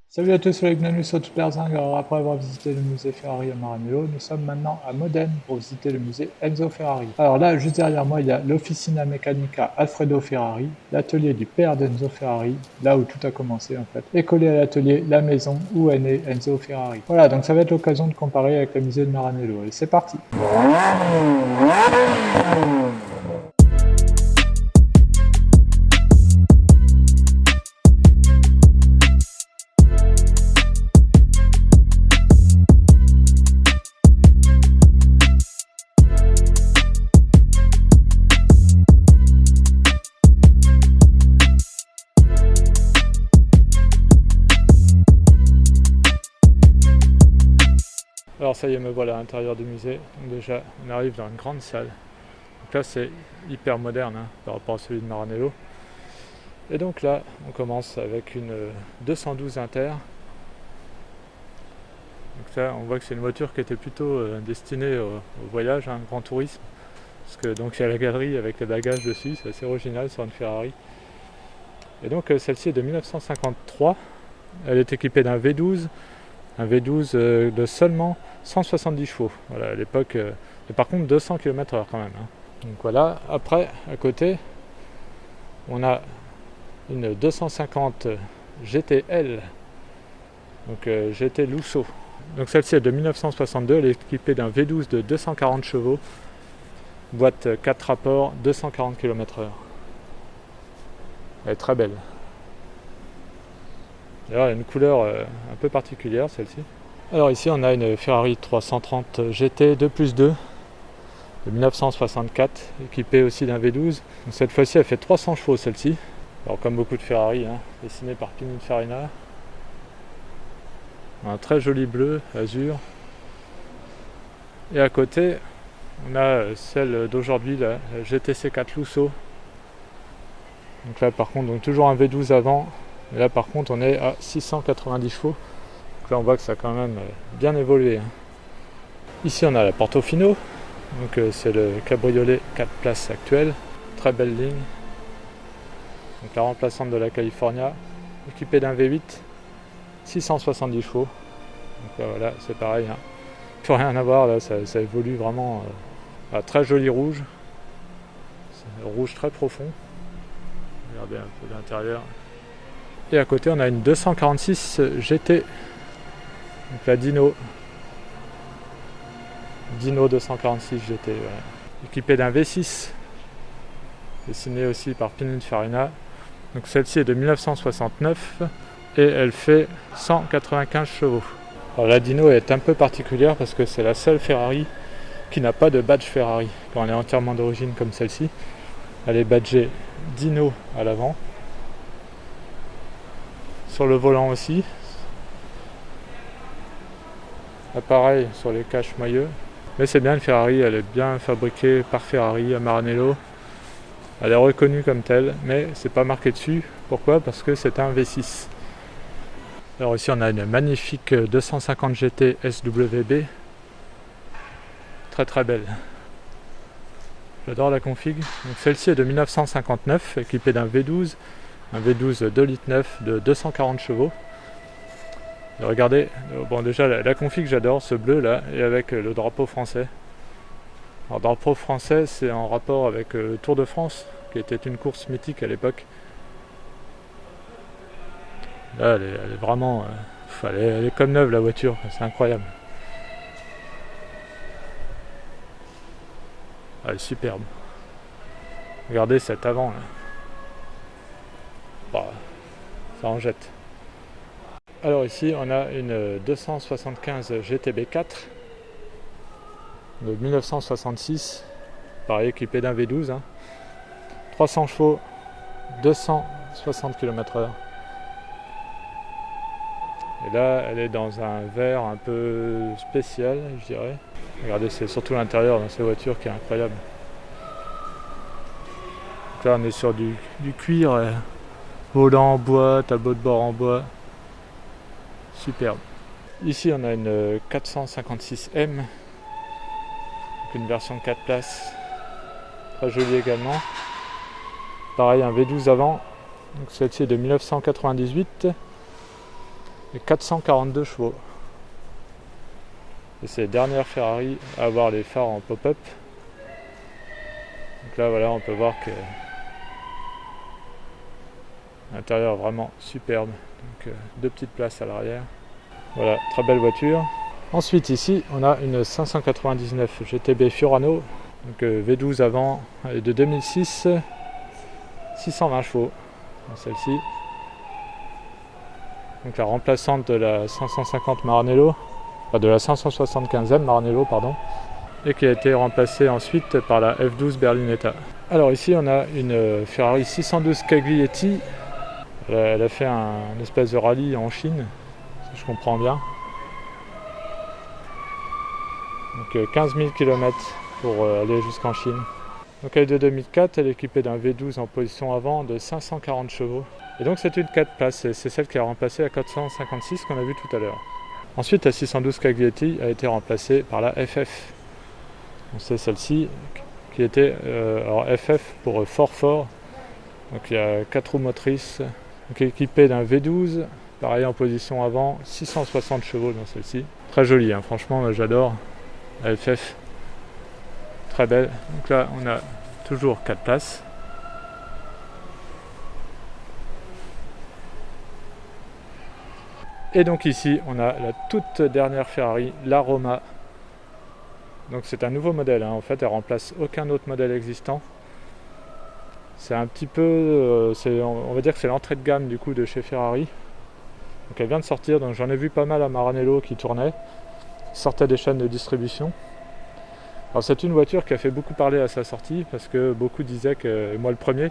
Salut à tous, c'est Gnanus Superzing. Alors après avoir visité le musée Ferrari à Maranello, nous sommes maintenant à Modène pour visiter le musée Enzo Ferrari. Alors là, juste derrière moi, il y a l'Officina Meccanica Alfredo Ferrari, l'atelier du père d'Enzo Ferrari, là où tout a commencé en fait. Et collé à l'atelier, la maison où est né Enzo Ferrari. Voilà, donc ça va être l'occasion de comparer avec le musée de Maranello. Et c'est parti. Alors ça y est, me voilà à l'intérieur du musée. Donc déjà, on arrive dans une grande salle. Donc là, c'est hyper moderne par rapport à celui de Maranello. Et donc là, on commence avec une 212 Inter. Donc là, on voit que c'est une voiture qui était plutôt destinée au voyage, grand tourisme. Parce que donc il y a la galerie avec les bagages dessus, c'est assez original sur une Ferrari. Et donc celle-ci est de 1953. Elle est équipée d'un V12. Un V12 de seulement 170 chevaux. Voilà, à l'époque, mais par contre 200 km/h quand même. Donc voilà, après, à côté, on a une 250 GTL, donc GT Lusso. Donc celle-ci est de 1962, elle est équipée d'un V12 de 240 chevaux, boîte 4 rapports, 240 km/h. Elle est très belle. D'ailleurs, elle a une couleur un peu particulière, celle-ci. Alors ici, on a une Ferrari 330 GT 2+2 de 1964, équipée aussi d'un V12. Donc cette fois-ci, elle fait 300 chevaux, celle-ci. Alors comme beaucoup de Ferrari, dessinée par Pininfarina. Un très joli bleu, azur. Et à côté, on a celle d'aujourd'hui, la GTC 4 Lusso. Donc là, par contre, donc toujours un V12 avant. Et là, par contre, on est à 690 chevaux. Donc là, on voit que ça a quand même bien évolué. Ici, on a la Portofino. Donc c'est le cabriolet 4 places actuel. Très belle ligne. Donc la remplaçante de la California. Équipée d'un V8. 670 chevaux. Donc là, voilà, c'est pareil. Plus rien à voir, là, ça évolue vraiment. Très joli rouge. C'est un rouge très profond. Regardez un peu l'intérieur. Et à côté, on a une 246 GT. Donc la Dino 246 GT. Voilà. Équipée d'un V6. Dessinée aussi par Pininfarina. Donc celle-ci est de 1969. Et elle fait 195 chevaux. Alors la Dino est un peu particulière parce que c'est la seule Ferrari qui n'a pas de badge Ferrari. Quand elle est entièrement d'origine comme celle-ci. Elle est badgée Dino à l'avant. Sur le volant aussi. Pareil sur les caches-moyeux. Mais c'est bien une Ferrari, elle est bien fabriquée par Ferrari à Maranello. Elle est reconnue comme telle, mais c'est pas marqué dessus. Pourquoi ? Parce que c'est un V6. Alors ici on a une magnifique 250 GT SWB. Très très belle. J'adore la config. Donc celle-ci est de 1959, équipée d'un V12. Un V12 2,9 litres de 240 chevaux. Et regardez, bon déjà la config j'adore, ce bleu là, et avec le drapeau français. Alors drapeau français, c'est en rapport avec le Tour de France, qui était une course mythique à l'époque. Là elle est vraiment, elle est comme neuve la voiture, c'est incroyable. Elle est superbe. Regardez cet avant là. Bah, ça en jette. Alors ici on a une 275 GTB4 de 1966, pareil équipée d'un V12, 300 chevaux, 260 km/h. Et là elle est dans un vert un peu spécial, je dirais. Regardez, c'est surtout l'intérieur dans ces voitures qui est incroyable. Donc là on est sur du cuir, volant en bois, tableau de bord en bois. Superbe. Ici on a une 456M, donc une version 4 places, très jolie également. Pareil un V12 avant, donc celle-ci est de 1998. et 442 chevaux. Et c'est les dernières Ferrari à avoir les phares en pop-up. Donc là voilà, on peut voir que l'intérieur est vraiment superbe. Donc deux petites places à l'arrière. Voilà, très belle voiture. Ensuite ici on a une 599 GTB Fiorano, donc V12 avant, et de 2006, 620 chevaux, celle-ci. Donc la remplaçante de la 550 Maranello, enfin de la 575e Maranello pardon, et qui a été remplacée ensuite par la F12 Berlinetta. Alors ici on a une Ferrari 612 Caglietti. Elle a fait une espèce de rallye en Chine, si je comprends bien. Donc 15 000 km pour aller jusqu'en Chine. Donc elle est de 2004, elle est équipée d'un V12 en position avant de 540 chevaux. Et donc c'est une 4 places, c'est celle qui a remplacé la 456 qu'on a vue tout à l'heure. Ensuite la 612 Caglietti a été remplacée par la FF. Donc c'est celle-ci qui était alors FF pour fort. Donc il y a 4 roues motrices, donc équipée d'un V12, pareil en position avant, 660 chevaux dans celle-ci. Très jolie, hein, franchement j'adore. La FF, très belle. Donc là on a toujours 4 places. Et donc ici on a la toute dernière Ferrari, la Roma. Donc c'est un nouveau modèle, hein. En fait elle remplace aucun autre modèle existant. C'est un petit peu, on va dire que c'est l'entrée de gamme du coup de chez Ferrari. Donc elle vient de sortir, donc j'en ai vu pas mal à Maranello qui tournait, sortait des chaînes de distribution. Alors c'est une voiture qui a fait beaucoup parler à sa sortie parce que beaucoup disaient, et moi le premier,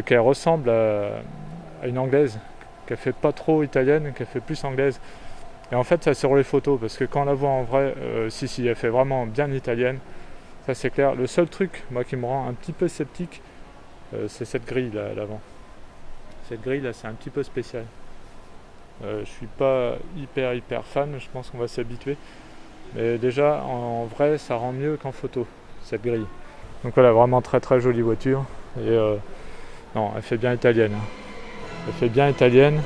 qu'elle ressemble à une anglaise, qu'elle fait pas trop italienne, qu'elle fait plus anglaise. Et en fait ça c'est sur les photos, parce que quand on la voit en vrai, si elle fait vraiment bien italienne, ça c'est clair. Le seul truc moi qui me rend un petit peu sceptique, c'est cette grille là à l'avant. Cette grille là c'est un petit peu spécial. Je suis pas hyper fan, je pense qu'on va s'habituer. Mais déjà en vrai ça rend mieux qu'en photo cette grille. Donc voilà, vraiment très jolie voiture. Et non, elle fait bien italienne. Elle fait bien italienne.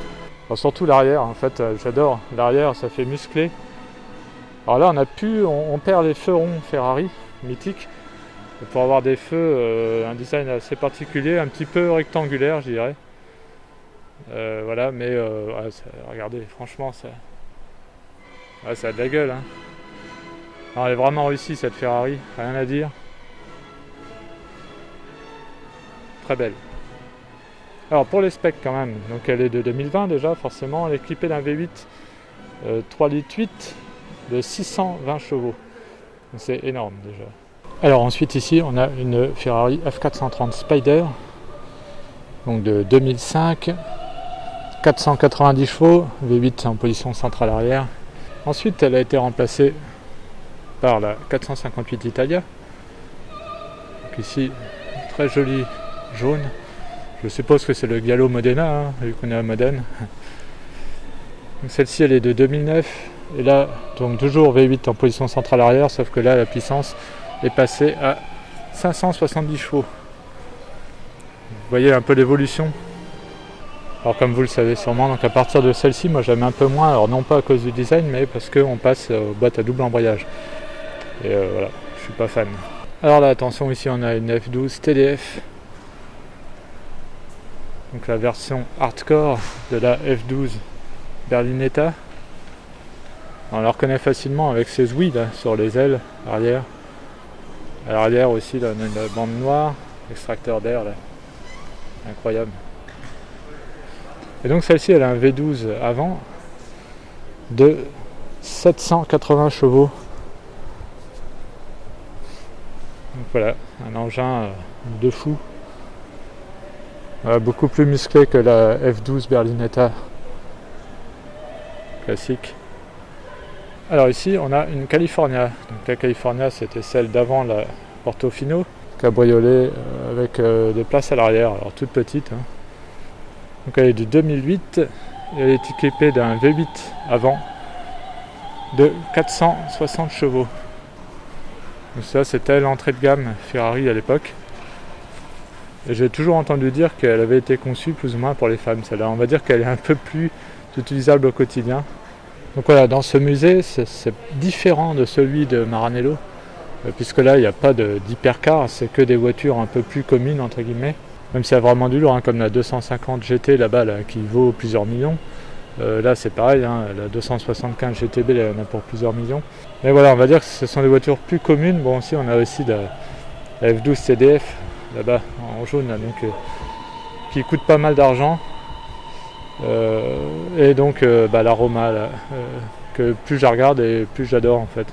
Alors, surtout l'arrière, en fait, j'adore. L'arrière, ça fait musclé. Alors là, on perd les feux ronds Ferrari, mythiques. Pour avoir des feux, un design assez particulier, un petit peu rectangulaire, je dirais. Voilà, mais regardez, franchement, ça a de la gueule. Hein. Alors, elle est vraiment réussie cette Ferrari, rien à dire. Très belle. Alors pour les specs quand même, donc elle est de 2020 déjà, forcément, elle est équipée d'un V8 3 litres 8 de 620 chevaux. Donc c'est énorme déjà. Alors ensuite ici on a une Ferrari F430 Spider, donc de 2005, 490 chevaux, V8 en position centrale arrière. Ensuite elle a été remplacée par la 458 Italia. Donc ici, très joli jaune. Je suppose que c'est le Gallo Modena, hein, vu qu'on est à Modène. Celle-ci elle est de 2009. Et là, donc toujours V8 en position centrale arrière, sauf que là la puissance est passée à 570 chevaux. Vous voyez un peu l'évolution. Alors comme vous le savez sûrement, donc à partir de celle-ci, moi j'aime un peu moins, alors non pas à cause du design, mais parce qu'on passe aux boîtes à double embrayage. Et voilà, je suis pas fan. Alors là, attention, ici on a une F12 TDF. Donc la version hardcore de la F12 Berlinetta. On la reconnaît facilement avec ses ouïes là, sur les ailes arrière. À l'arrière aussi, là, on a une bande noire, extracteur d'air là. Incroyable. Et donc celle-ci elle a un V12 avant de 780 chevaux. Donc voilà, un engin de fou. Beaucoup plus musclé que la F12 Berlinetta classique. Alors ici on a une California. Donc la California c'était celle d'avant la Portofino, cabriolet avec des places à l'arrière, alors toute petite. Hein. Donc elle est de 2008 et elle est équipée d'un V8 avant de 460 chevaux. Donc ça c'était l'entrée de gamme Ferrari à l'époque. Et j'ai toujours entendu dire qu'elle avait été conçue plus ou moins pour les femmes. Celle-là, on va dire qu'elle est un peu plus utilisable au quotidien. Donc voilà, dans ce musée, c'est différent de celui de Maranello, puisque là, il n'y a pas d'hypercar, c'est que des voitures un peu plus communes, entre guillemets. Même s'il y a vraiment du lourd, hein, comme la 250 GT là-bas, là, qui vaut plusieurs millions. Là, c'est pareil, hein, la 275 GTB, elle en a pour plusieurs millions. Mais voilà, on va dire que ce sont des voitures plus communes. Bon, aussi, on a aussi la F12 CDF, là-bas, en jaune, là, donc, qui coûte pas mal d'argent. Et donc la Roma là, que plus je la regarde et plus j'adore en fait.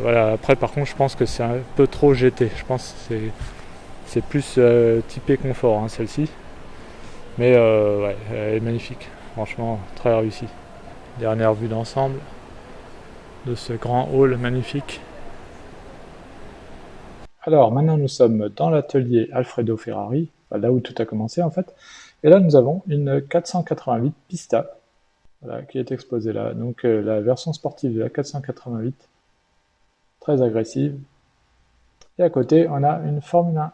Voilà, après par contre je pense que c'est un peu trop GT, je pense que c'est plus typé confort hein, celle-ci, mais ouais, elle est magnifique, franchement très réussi. Dernière vue d'ensemble de ce grand hall magnifique. Alors maintenant nous sommes dans l'atelier Alfredo Ferrari, là où tout a commencé en fait. Et là, nous avons une 488 Pista, voilà, qui est exposée là. Donc la version sportive de la 488, très agressive. Et à côté, on a une Formule 1.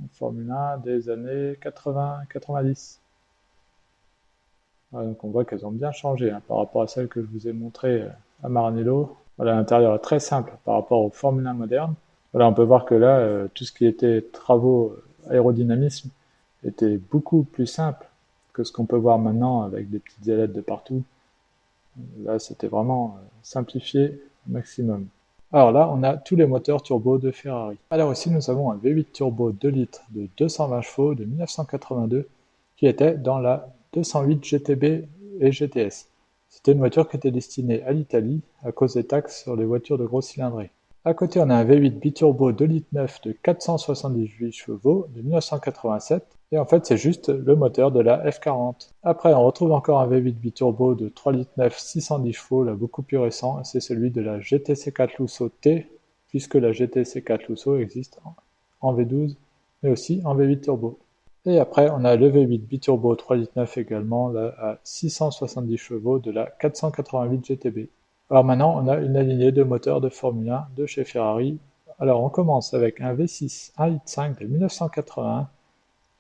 Une Formule 1 des années 80-90. Voilà, donc on voit qu'elles ont bien changé hein, par rapport à celles que je vous ai montrées à Maranello. Voilà, l'intérieur est très simple par rapport aux Formule 1 modernes. Voilà, on peut voir que là, tout ce qui était travaux aérodynamisme était beaucoup plus simple que ce qu'on peut voir maintenant avec des petites ailettes de partout. Là, c'était vraiment simplifié au maximum. Alors là, on a tous les moteurs turbo de Ferrari. Alors ici, nous avons un V8 turbo 2 litres de 220 chevaux de 1982 qui était dans la 208 GTB et GTS. C'était une voiture qui était destinée à l'Italie à cause des taxes sur les voitures de gros cylindrée. À côté, on a un V8 biturbo 2 litres 9 de 478 chevaux de 1987. Et en fait, c'est juste le moteur de la F40. Après, on retrouve encore un V8 biturbo de 3 litres 9 610 chevaux, là beaucoup plus récent. C'est celui de la GTC4 Lusso T, puisque la GTC4 Lusso existe en V12, mais aussi en V8 turbo. Et après, on a le V8 biturbo 3 litres 9 également, là à 670 chevaux de la 488 GTB. Alors maintenant, on a une alignée de moteurs de Formule 1 de chez Ferrari. Alors on commence avec un V6 1,5 litre de 1981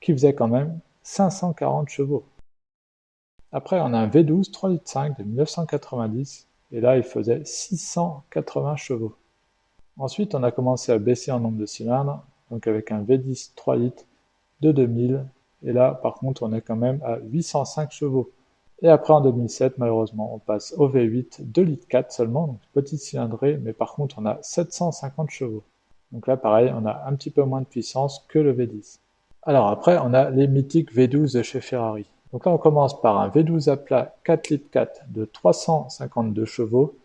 qui faisait quand même 540 chevaux. Après, on a un V12 3,5 litres de 1990 et là, il faisait 680 chevaux. Ensuite, on a commencé à baisser en nombre de cylindres, donc avec un V10 3 litres de 2000 et là, par contre, on est quand même à 805 chevaux. Et après, en 2007, malheureusement, on passe au V8 2 litres 4 seulement, donc petite cylindrée, mais par contre, on a 750 chevaux. Donc là, pareil, on a un petit peu moins de puissance que le V10. Alors après, on a les mythiques V12 de chez Ferrari. Donc là, on commence par un V12 à plat 4 litres 4 de 352 chevaux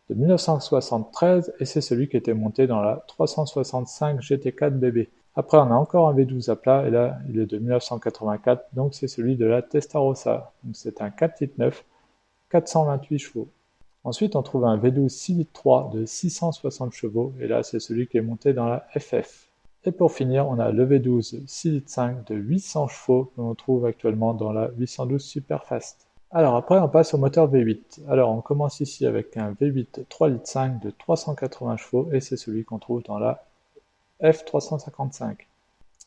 de 1973, et c'est celui qui était monté dans la 365 GT4 BB. Après, on a encore un V12 à plat, et là, il est de 1984, donc c'est celui de la Testarossa. Donc c'est un 4 litres 9, 428 chevaux. Ensuite, on trouve un V12 6 litres 3 de 660 chevaux, et là, c'est celui qui est monté dans la FF. Et pour finir, on a le V12 6 litres 5 de 800 chevaux, que l'on trouve actuellement dans la 812 Superfast. Alors après, on passe au moteur V8. Alors on commence ici avec un V8 3 litres 5 de 380 chevaux, et c'est celui qu'on trouve dans la F355.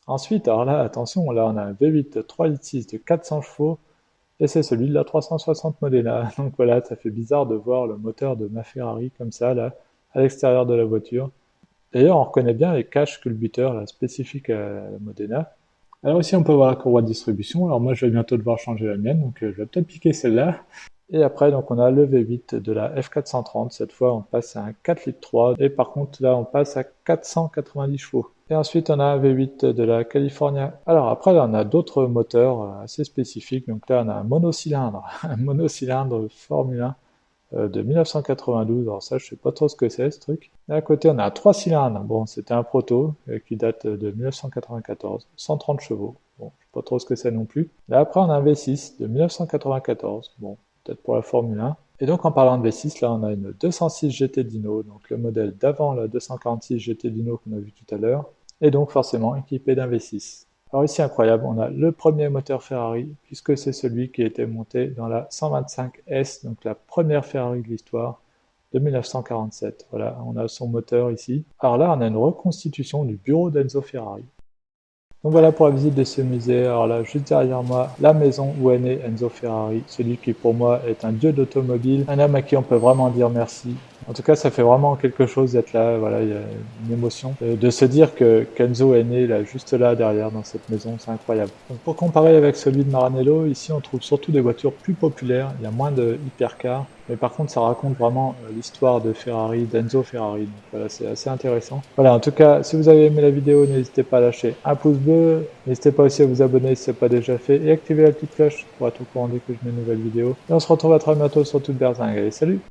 Ensuite, alors là, attention, là on a un V8 3 litres 6 de 400 chevaux, et c'est celui de la 360 Modena. Donc voilà, ça fait bizarre de voir le moteur de ma Ferrari comme ça, là, à l'extérieur de la voiture. D'ailleurs, on reconnaît bien les caches culbuteurs là, spécifiques à la Modena. Alors ici, on peut voir la courroie de distribution. Alors moi, je vais bientôt devoir changer la mienne, donc je vais peut-être piquer celle-là. Et après, donc on a le V8 de la F430. Cette fois, on passe à un 4 litres 3. Et par contre, là, on passe à 490 chevaux. Et ensuite, on a un V8 de la California. Alors après, là, on a d'autres moteurs assez spécifiques. Donc là, on a un monocylindre, un monocylindre Formule 1 de 1992. Alors ça, je sais pas trop ce que c'est, ce truc. Et à côté, on a un 3 cylindres. Bon, c'était un proto qui date de 1994. 130 chevaux. Bon, je sais pas trop ce que c'est non plus. Et après, on a un V6 de 1994. Bon, peut-être pour la Formule 1. Et donc en parlant de V6, là on a une 206 GT Dino, donc le modèle d'avant la 246 GT Dino qu'on a vu tout à l'heure, et donc forcément équipé d'un V6. Alors ici incroyable, on a le premier moteur Ferrari, puisque c'est celui qui était monté dans la 125S, donc la première Ferrari de l'histoire, de 1947. Voilà, on a son moteur ici. Alors là, on a une reconstitution du bureau d'Enzo Ferrari. Donc voilà pour la visite de ce musée. Alors là, juste derrière moi, la maison où est né Enzo Ferrari, celui qui pour moi est un dieu d'automobile, un homme à qui on peut vraiment dire merci. En tout cas, ça fait vraiment quelque chose d'être là, voilà, il y a une émotion. De se dire que Kenzo est né là, juste là, derrière, dans cette maison, c'est incroyable. Donc pour comparer avec celui de Maranello, ici on trouve surtout des voitures plus populaires, il y a moins de hypercars, mais par contre ça raconte vraiment l'histoire de Ferrari, d'Enzo Ferrari. Donc voilà, c'est assez intéressant. Voilà, en tout cas, si vous avez aimé la vidéo, n'hésitez pas à lâcher un pouce bleu, n'hésitez pas aussi à vous abonner si ce n'est pas déjà fait, et activer la petite cloche pour être au courant dès que je mets une nouvelle vidéo. Et on se retrouve à très bientôt sur Toute Berzingue. Allez, salut!